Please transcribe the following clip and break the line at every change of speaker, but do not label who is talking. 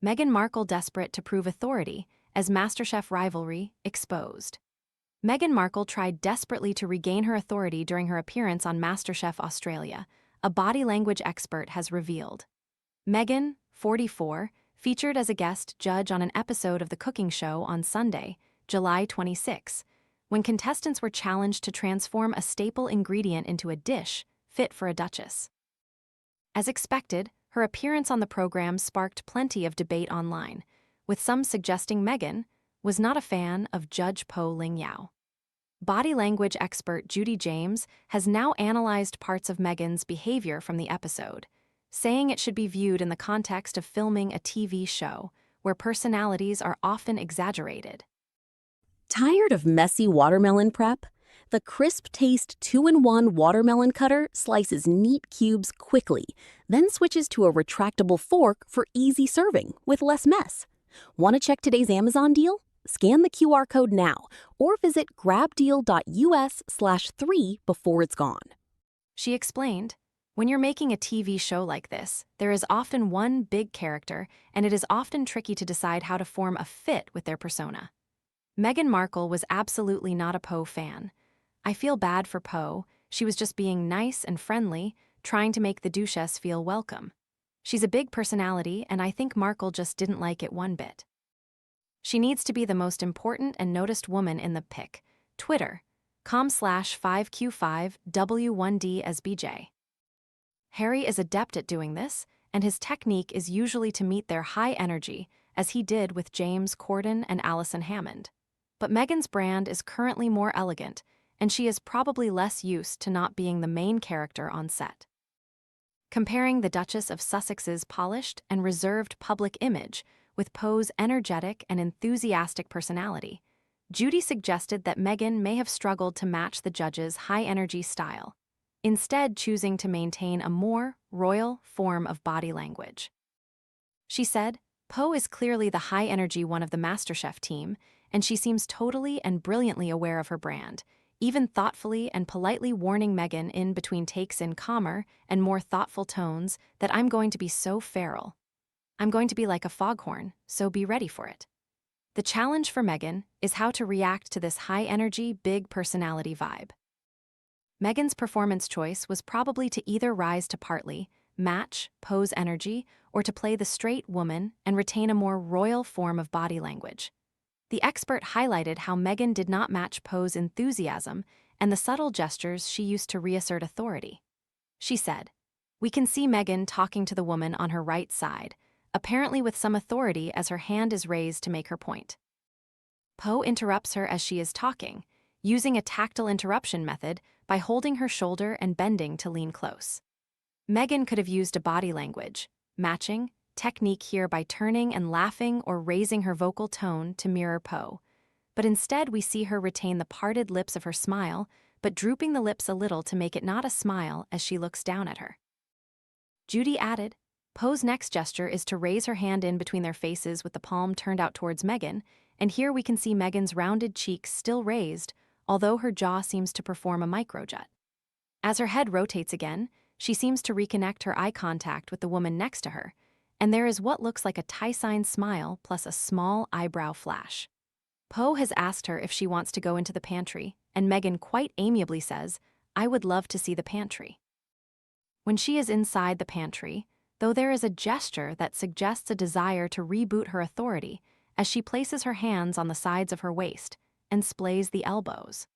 Meghan Markle desperate to prove authority, as MasterChef rivalry exposed. Meghan Markle tried desperately to regain her authority during her appearance on MasterChef Australia, a body language expert has revealed. Meghan, 44, featured as a guest judge on an episode of the cooking show on Sunday, July 26, when contestants were challenged to transform a staple ingredient into a dish fit for a duchess. As expected, her appearance on the program sparked plenty of debate online, with some suggesting Meghan was not a fan of Judge Poh Ling Yeow. Body language expert Judi James has now analyzed parts of Meghan's behavior from the episode, saying it should be viewed in the context of filming a TV show, where personalities are often exaggerated.
Tired of messy watermelon prep? The crisp taste 2-in-1 watermelon cutter slices neat cubes quickly, then switches to a retractable fork for easy serving with less mess. Want to check today's Amazon deal? Scan the QR code now or visit grabdeal.us/3 before it's gone.
She explained, "When you're making a TV show like this, there is often one big character, and it is often tricky to decide how to form a fit with their persona." Meghan Markle was absolutely not a Poh fan. "I feel bad for Poh. She was just being nice and friendly, trying to make the duchess feel welcome. She's a big personality, and I think Markle just didn't like it one bit. She needs to be the most important and noticed woman in the pic." Twitter.com/5Q5W1D as BJ. Harry is adept at doing this, and his technique is usually to meet their high energy, as he did with James Corden and Alison Hammond. But Meghan's brand is currently more elegant, and she is probably less used to not being the main character on set. Comparing the Duchess of Sussex's polished and reserved public image with Poh's energetic and enthusiastic personality, Judi suggested that Meghan may have struggled to match the judge's high-energy style, instead choosing to maintain a more royal form of body language. She said, "Poh is clearly the high-energy one of the MasterChef team, and she seems totally and brilliantly aware of her brand, even thoughtfully and politely warning Meghan in between takes in calmer and more thoughtful tones that I'm going to be so feral. I'm going to be like a foghorn, so be ready for it." The challenge for Meghan is how to react to this high-energy, big personality vibe. Meghan's performance choice was probably to either rise to partly match Poh's energy or to play the straight woman and retain a more royal form of body language. The expert highlighted how Meghan did not match Poh's enthusiasm and the subtle gestures she used to reassert authority. She said, "We can see Meghan talking to the woman on her right side, apparently with some authority as her hand is raised to make her point. Poh interrupts her as she is talking, using a tactile interruption method by holding her shoulder and bending to lean close. Meghan could have used a body language, matching, technique here by turning and laughing or raising her vocal tone to mirror Poh, but instead we see her retain the parted lips of her smile, but drooping the lips a little to make it not a smile as she looks down at her." Judi added, "Poh's next gesture is to raise her hand in between their faces with the palm turned out towards Meghan, and here we can see Meghan's rounded cheeks still raised, although her jaw seems to perform a microjut. As her head rotates again, she seems to reconnect her eye contact with the woman next to her, and there is what looks like a tie-sign smile plus a small eyebrow flash. Poh has asked her if she wants to go into the pantry, and Meghan quite amiably says, "I would love to see the pantry." When she is inside the pantry, though there is a gesture that suggests a desire to reboot her authority as she places her hands on the sides of her waist and splays the elbows.